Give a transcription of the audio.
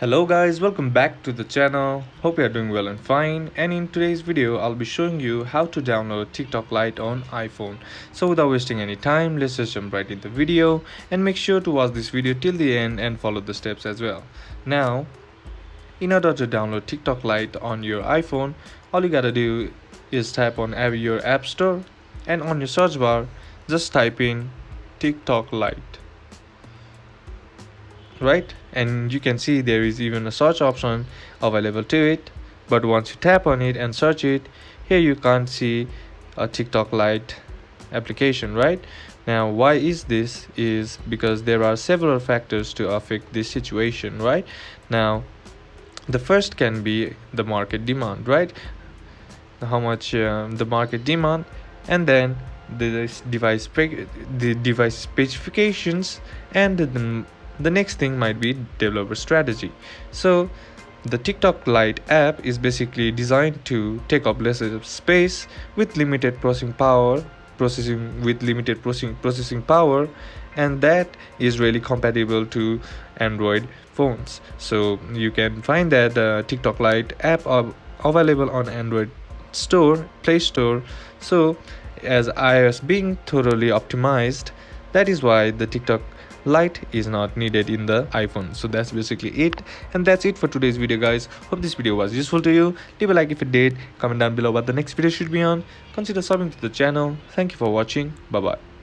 Hello guys, welcome back to the channel. Hope you are doing well and fine. And in today's video, I'll be showing you how to download TikTok Lite on iPhone. So without wasting any time, let's just jump right into the video and make sure to watch this video till the end and follow the steps as well. Now, in order to download TikTok Lite on your iPhone, all you gotta do is tap on your app store and on your search bar, just type in TikTok Lite. Right, and you can see there is even a search option available to it, but once you tap on it and search it, here you can't see a TikTok Lite application. Right now, why is this? Is because there are several factors to affect this situation. Right now, the first can be the market demand, right? How much the market demand, and then the device specifications, and the next thing might be developer strategy. So the TikTok Lite app is basically designed to take up less space with limited processing power, and that is really compatible to Android phones. So you can find that the TikTok Lite app are available on Android Play Store. So as iOS being thoroughly optimized, that is why the TikTok Lite is not needed in the iPhone. So that's basically it, and that's it for today's video, guys. Hope this video was useful to you. Leave a like if it did, comment down below what the next video should be on, consider subbing to the channel. Thank you for watching. Bye bye.